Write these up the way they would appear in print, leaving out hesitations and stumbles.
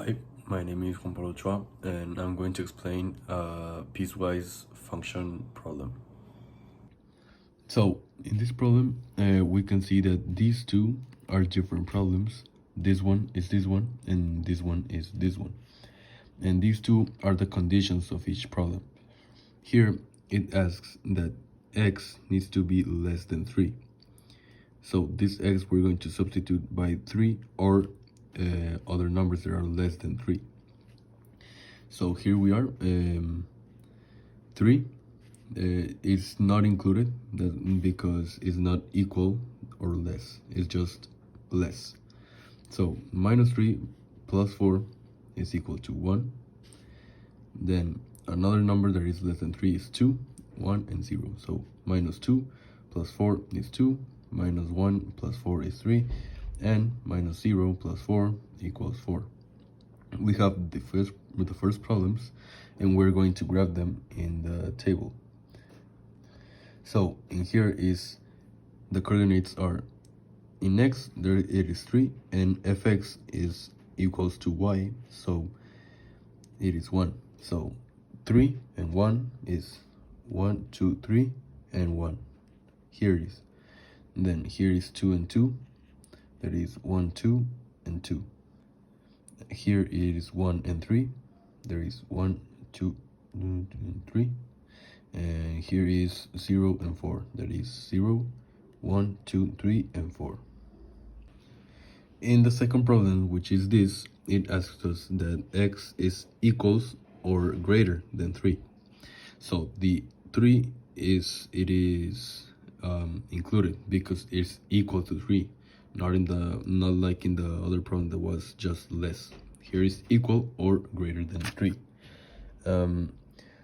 Hi, my name is Juan Pablo Chua, and I'm going to explain a piecewise function problem. So, in this problem, we can see that these two are different problems. This one is this one, and this one is this one. And these two are the conditions of each problem. Here, it asks that x needs to be less than 3. So this x we're going to substitute by 3 or other numbers that are less than 3. So here we are, 3 is not included because it's not equal or less, it's just less. So minus 3 plus 4 is equal to 1. Then another number that is less than 3 is 2, 1, and 0. So minus 2 plus 4 is 2, minus 1 plus 4 is 3, and minus 0 plus 4 equals 4. We have the first problems, and we're going to graph them in the table. So in here is the coordinates are in x there it is 3, and fx is equals to y, so it is 1. So 3 and 1 is 1, 2, 3, and 1. Here it is. And then here is 2 and 2, that is 1, 2, and 2. Here it is 1 and 3, there is 1, 2, 3. And here is 0 and 4, that is 0, 1, 2, 3, and 4. In the second problem, which is this, it asks us that x is equals or greater than 3. So the 3 is included because it's equal to 3, not like in the other problem that was just less. Here is equal or greater than 3.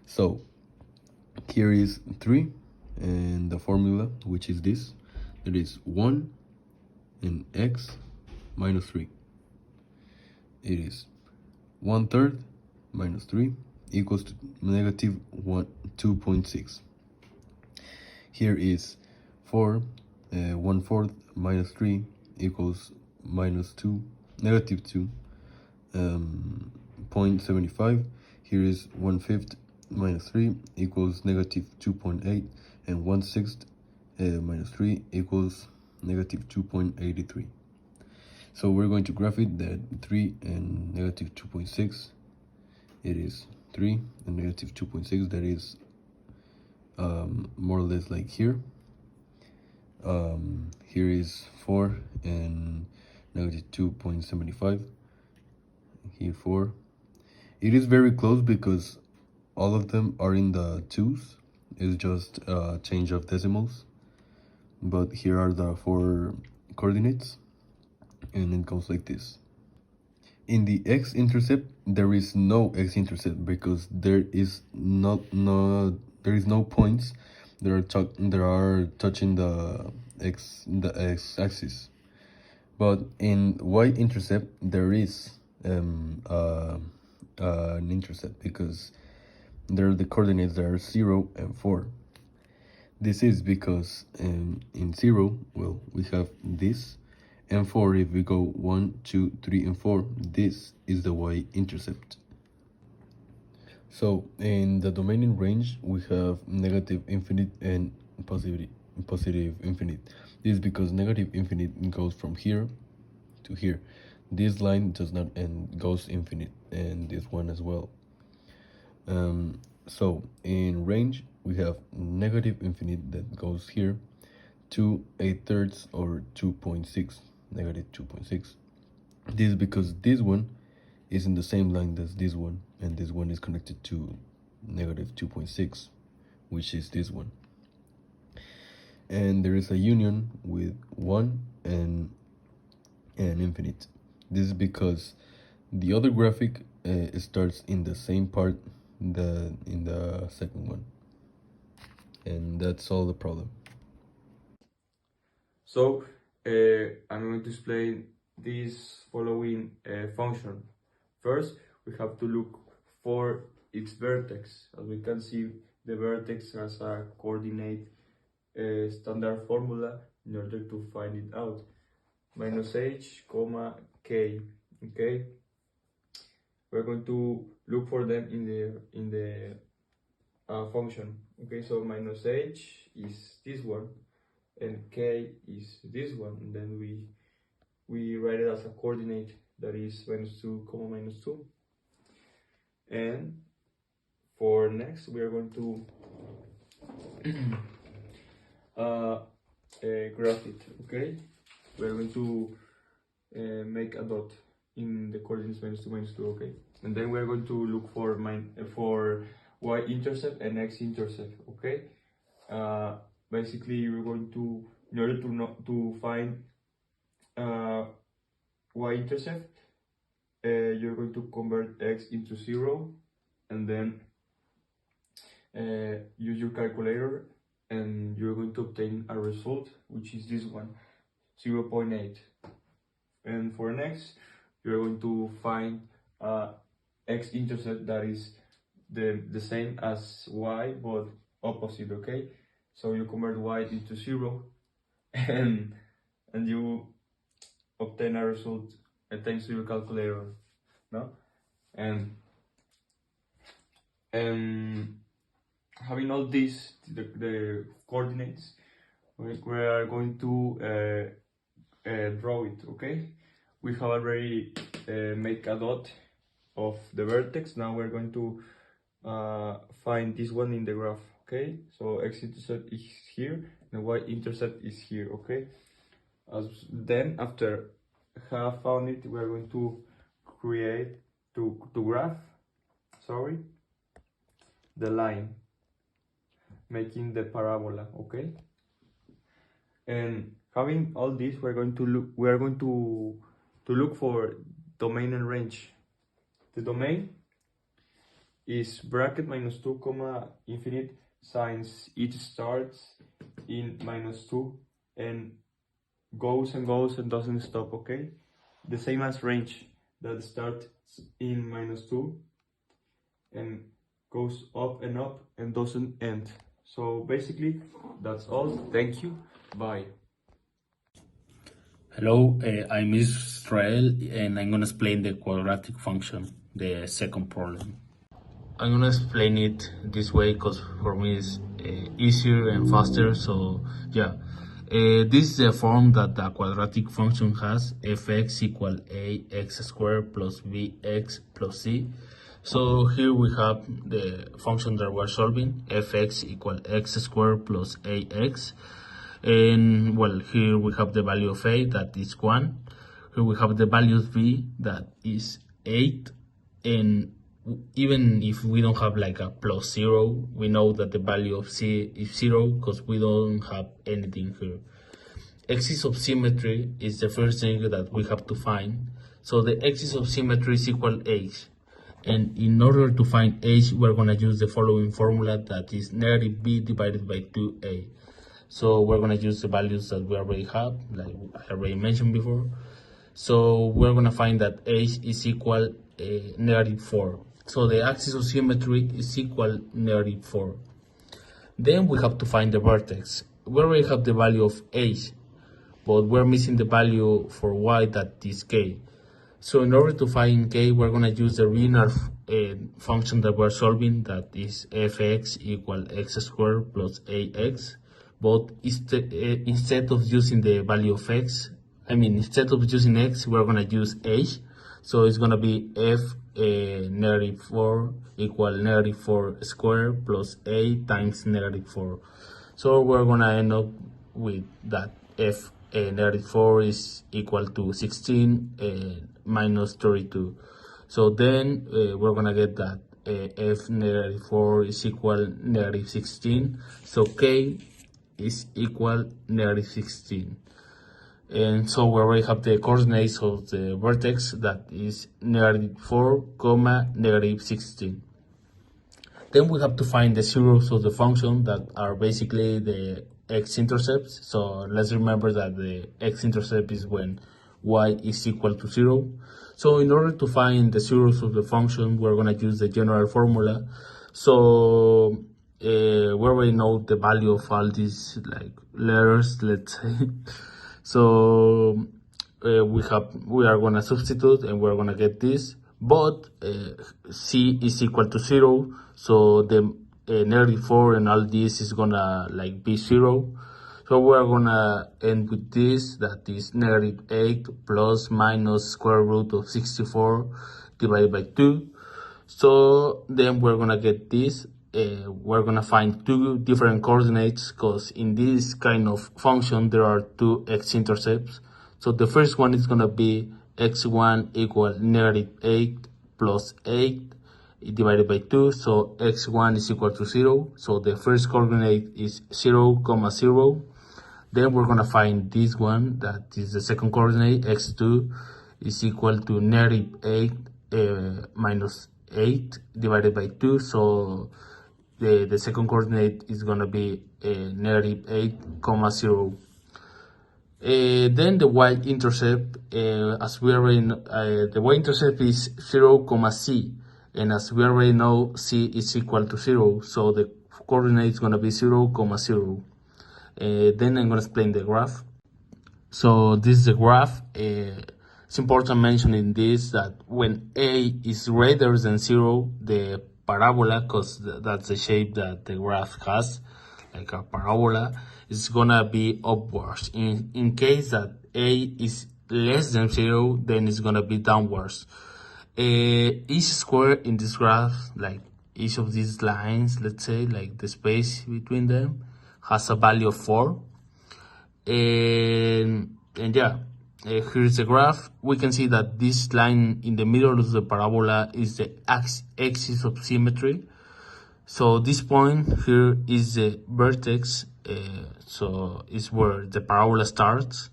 So here is 3, and the formula, which is this, that is 1 and x minus 3. It is 1/3 minus 3 equals to negative 2.6. Here is 4, 1/4 minus 3 equals minus 2, negative 2, 0.75. Here is 1/5 minus 3 equals negative 2.8, and 1/6 minus 3 equals negative 2.83. So we're going to graph it that 3 and negative 2.6, it is 3 and negative 2.6, that is more or less like here. Here is 4 and negative 2.75, here 4. It is very close because all of them are in the 2's. It's just a change of decimals. But here are the 4 coordinates, and it goes like this. In the x-intercept, there is no x-intercept because there is no points that are touching the x-axis. But in y-intercept, there is an intercept because there are the coordinates that are 0 and 4. This is because in 0, well, we have this, and 4, if we go 1, 2, 3, and 4, this is the y-intercept. So in the domain in range, we have negative infinite and positive infinite. This is because negative infinite goes from here to here. This line does not and goes infinite, and this one as well. So in range, we have negative infinite that goes here to 8/3 or 2.6, negative 2.6. This is because this one is in the same line as this one, and this one is connected to negative 2.6, which is this one. And there is a union with 1 and infinite. This is because the other graphic starts in the same part in the second one. And that's all the problem. So I'm going to explain this following function. First, we have to look for its vertex. As we can see, the vertex has a coordinate standard formula in order to find it out. Minus h, comma, k, okay? we're going to look for them in the function. Okay, so minus h is this one, and k is this one, and then we write it as a coordinate that is -2, -2. And for next, we are going to graph it. Okay, we are going to make a dot in the coordinates -2, -2. Okay, and then we are going to look for y-intercept and x-intercept. Okay, basically we're going to, in order to find y-intercept, you're going to convert x into 0, and then use your calculator, and you're going to obtain a result, which is this one, 0.8. And for next, you're going to find x-intercept that is the same as y but opposite. Okay, so you convert y into 0, and you obtain a result thanks to your calculator, no? And having all these, the coordinates, we are going to draw it. Okay, we have already make a dot of the vertex. Now we're going to find this one in the graph. Okay, so x-intercept is here and y-intercept is here. Okay, then after have found it, we're going to create to graph the line, making the parabola. Okay, and having all this, we are going to look for domain and range. The domain is bracket -2 comma infinite, since it starts in -2 and goes and goes and doesn't stop. Okay, the same as range, that starts in -2 and goes up and doesn't end. So basically that's all. Thank you, bye. Hello, I'm Israel, and I'm gonna explain the quadratic function, the second problem. I'm gonna explain it this way because for me it's easier and faster. So yeah, this is the form that the quadratic function has: fx equal ax squared plus bx plus c. So here we have the function that we're solving: fx equal x squared plus ax. And well, here we have the value of a, that is 1. Here we have the value of b, that is 8. And even if we don't have like a plus 0, we know that the value of c is 0 because we don't have anything here. Axis of symmetry is the first thing that we have to find. So the axis of symmetry is equal h. And in order to find h, we're going to use the following formula, that is negative b divided by 2a. So we're going to use the values that we already have, like I already mentioned before. So we're going to find that h is equal negative 4. So the axis of symmetry is equal negative 4. Then we have to find the vertex. We already have the value of h, but we're missing the value for y, that is k. So in order to find k, we're going to use the linear function that we're solving, that is fx equal x squared plus ax. But instead of using the value of x, instead of using x, we're going to use h. So it's going to be f negative 4 equal negative 4 squared plus a times negative 4. So we're going to end up with that f negative 4 is equal to 16 minus 32. So then we're going to get that f negative 4 is equal negative 16. So k is equal negative 16. And so we already have the coordinates of the vertex, that is negative 4 comma negative 16. Then we have to find the zeros of the function, that are basically the x-intercepts. So let's remember that the x-intercept is when y is equal to 0. So in order to find the zeros of the function, we're going to use the general formula. So we already know the value of all these like letters, let's say. So we are going to substitute and we're going to get this, but c is equal to 0, so the -4 and all this is gonna like be 0. So we're gonna end with this, that is -8 plus minus square root of 64 divided by 2. So then we're gonna get this. We're gonna find two different coordinates, because in this kind of function there are two x-intercepts. So the first one is gonna be x1 equal -8 plus 8 divided by 2, so x1 is equal to 0. So the first coordinate is 0, 0. Then we're gonna find this one, that is the second coordinate, x2 is equal to -8 minus 8 divided by 2. So the second coordinate is gonna be -8, 0. Then the y-intercept, as we already know, the y-intercept is 0, c, and as we already know, c is equal to 0, so the coordinate is gonna be 0, 0. Then I'm gonna explain the graph. So this is the graph. It's important mentioning this, that when a is greater than 0, the parabola, because that's the shape that the graph has, like a parabola, is gonna be upwards. In case that a is less than 0, then it's gonna be downwards. Each square in this graph, like each of these lines, let's say, like the space between them, has a value of 4. And yeah, here's the graph. We can see that this line in the middle of the parabola is the axis of symmetry. So this point here is the vertex, so it's where the parabola starts.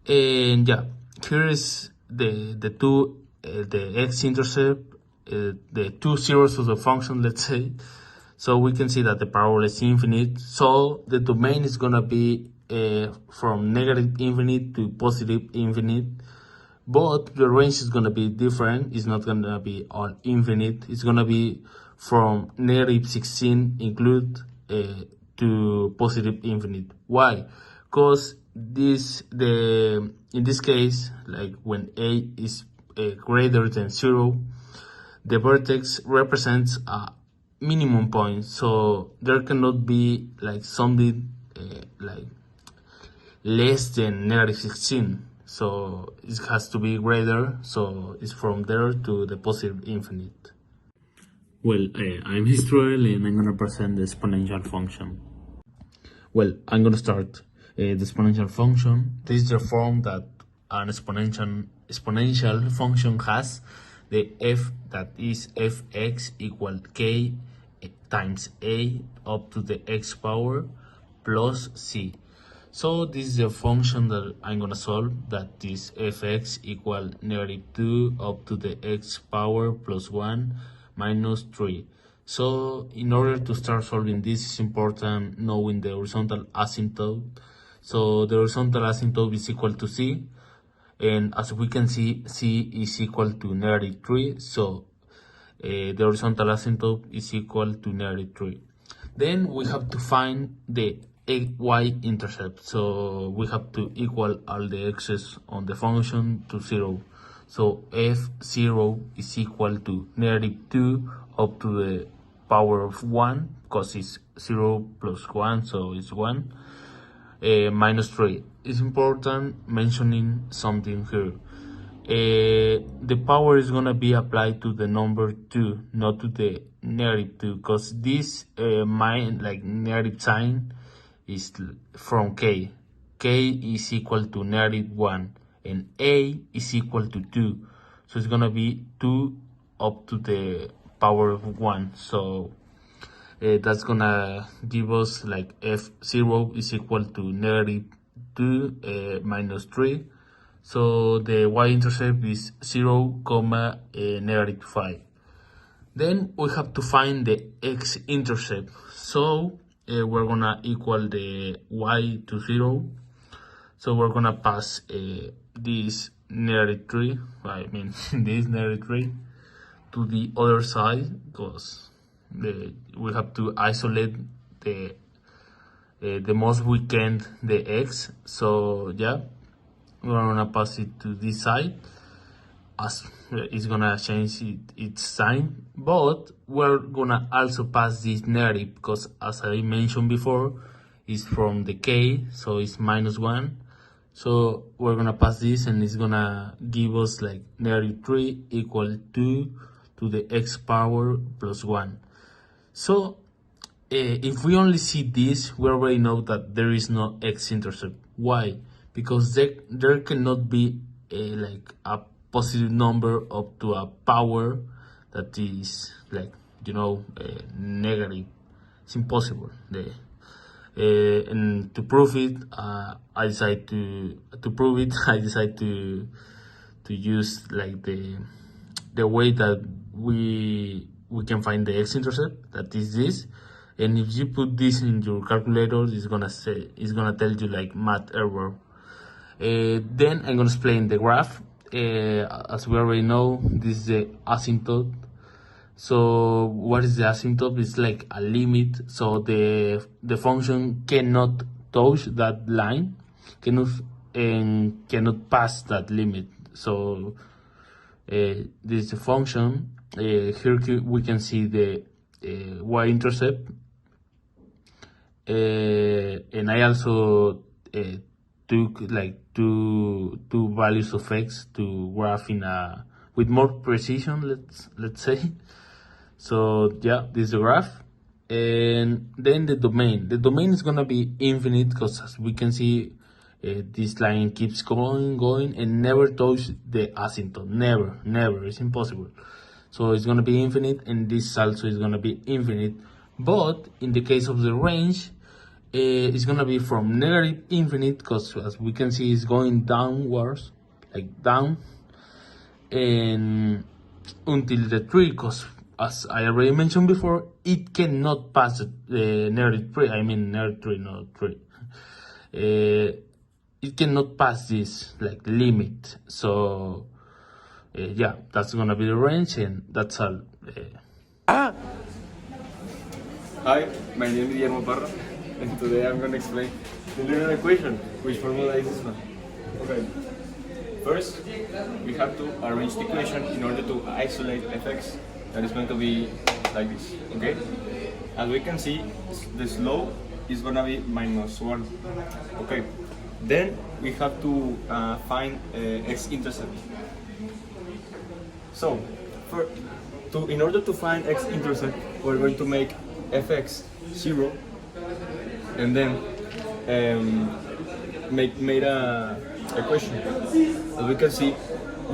And yeah, here is the two, the x-intercept, the two zeros of the function, let's say. So we can see that the parabola is infinite. So the domain is gonna be from -infinite to +infinite, but the range is gonna be different. It's not gonna be all infinite. It's gonna be from -16 include to +infinite. Why? Because in this case, like when a is greater than 0, the vertex represents a minimum point, so there cannot be like something like less than -16, so it has to be greater, so it's from there to the +infinite. Well, I'm Israel and I'm gonna present the exponential function. Well, I'm gonna start the exponential function. This is the form that an exponential function has. The f, that is fx equal k times a up to the x power plus c. So this is the function that I'm gonna solve, that is fx equal -2 up to the x power plus 1 minus 3. So in order to start solving this, it's important knowing the horizontal asymptote. So the horizontal asymptote is equal to c, and as we can see, c is equal to -3, so the horizontal asymptote is equal to -3. Then we have to find the y-intercept, so we have to equal all the x's on the function to 0. So f0 is equal to -2 up to the power of 1, because it's 0 plus 1, so it's 1, minus 3. It's important mentioning something here. The power is gonna be applied to the number 2, not to the -2, because this negative sign is from k. K is equal to -1 and a is equal to 2, so it's gonna be 2 up to the power of 1. So that's gonna give us like f0 is equal to -2 minus 3. So the y-intercept is 0, -5. Then we have to find the x-intercept. So we're gonna equal the y to 0. So we're gonna pass this -3, this -3 to the other side, because we have to isolate the most we can the x. So yeah, we're gonna pass it to this side as it's gonna change its sign, but we're gonna also pass this negative because, as I mentioned before, it's from the k, so it's -1. So we're gonna pass this, and it's gonna give us like -3 equal to the x power plus 1. So if we only see this, we already know that there is no x-intercept. Why? Because there cannot be like a positive number up to a power that is like, negative. It's impossible. And to prove it, I decide to prove it. I decide to use like the way that we can find the x-intercept, that is this. And if you put this in your calculator, it's gonna tell you like math error. Then I'm gonna explain the graph. As we already know, this is the asymptote. So what is the asymptote? It's like a limit. So the function cannot touch that line, cannot pass that limit. So this is the function. Here we can see the y-intercept. And I also took like two values of x to graph with more precision, let's say. So yeah, this is the graph. And then the domain is gonna be infinite, because as we can see, this line keeps going and never touch the asymptote. Never, it's impossible. So it's gonna be infinite, and this also is gonna be infinite. But in the case of the range, it's gonna be from negative infinite, because as we can see, it's going downwards, like down, and until the 3, because as I already mentioned before, it cannot pass the negative 3. I mean negative 3, not 3. It cannot pass this like limit. So yeah, that's gonna be the range, and that's all. Hi, my name is Guillermo Parra, and today I'm going to explain the linear equation, which formula is this one. Okay, first we have to arrange the equation in order to isolate fx. That is going to be like this, okay? As we can see, the slope is going to be -1, okay? Then we have to find x-intercept. So, in order to find x-intercept, we're going to make fx 0, and then made a equation. As we can see,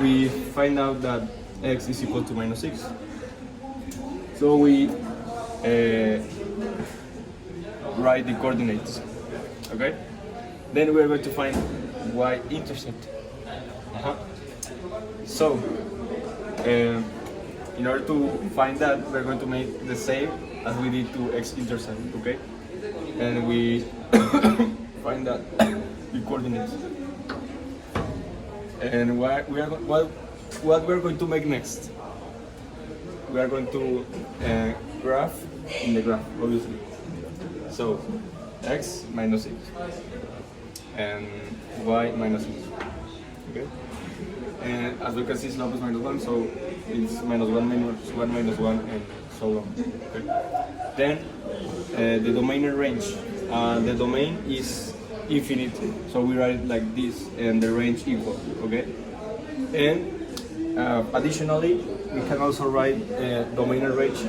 we find out that x is equal to -6. So we write the coordinates, okay? Then we're going to find y-intercept. So in order to find that, we're going to make the same as we did to x-intercept, okay? And we find that the coordinates. And what we're going to make next? We are going to graph in the graph, obviously. So x -6 and y -6, okay? And as we can see, slope is -1, so it's -1 minus 1 minus 1, and so on. Okay? Then the domain and range. The domain is infinite, so we write it like this, and the range equal. Okay? And additionally, we can also write domain and range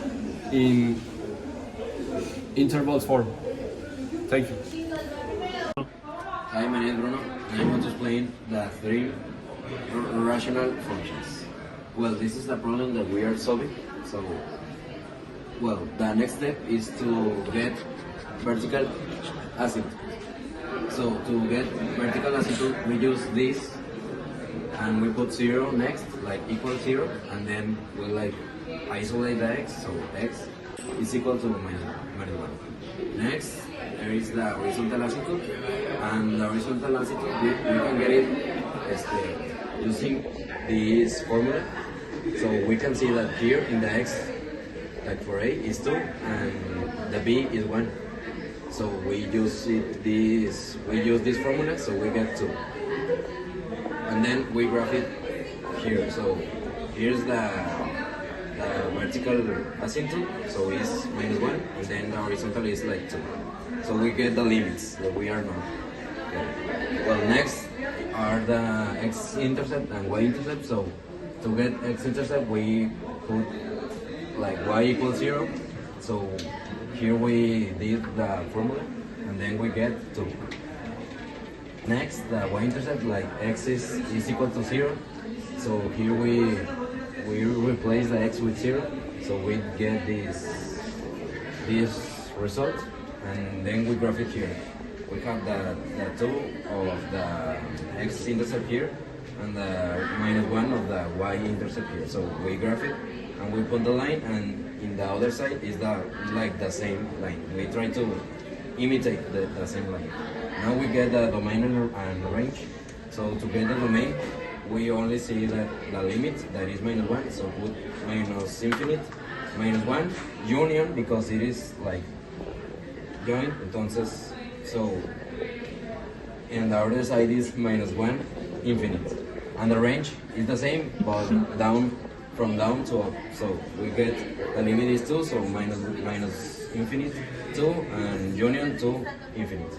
in intervals form. Thank you. Hi, my name is Bruno, and I want to explain the 3 rational functions. Well, this is the problem that we are solving. So, well, the next step is to get vertical asymptote. So, to get vertical asymptote, we use this, and we put 0 next, like equal 0, and then we like isolate the x, so x is equal to -1. Next, there is the horizontal asymptote, and the horizontal asymptote, we can get it using this formula. So we can see that here in the x, like for a is 2, and the b is 1. So we use this formula, so we get 2. And then we graph it here. So here's the vertical asymptote, so it's -1, and then the horizontal is like 2. So we get the limits that we are not. Well, next are the x-intercept and y-intercept. So to get x-intercept, we put like y equals 0. So here we did the formula, and then we get 2. Next, the y-intercept, like x is equal to 0. So here we replace the x with 0. So we get this result, and then we graph it here. We have the 2 of the x-intercept here, and the -1 of the y-intercept here. So we graph it, and we put the line, and in the other side is the same line. We try to imitate the same line. Now we get the domain and range. So to get the domain, we only see the limit, that is -1. So put minus infinite, -1, union, because it is like join, entonces, so, and the other side is -1, infinite. And the range is the same, but from down to up. So we get, the limit is 2, so minus infinite 2, and union to infinite.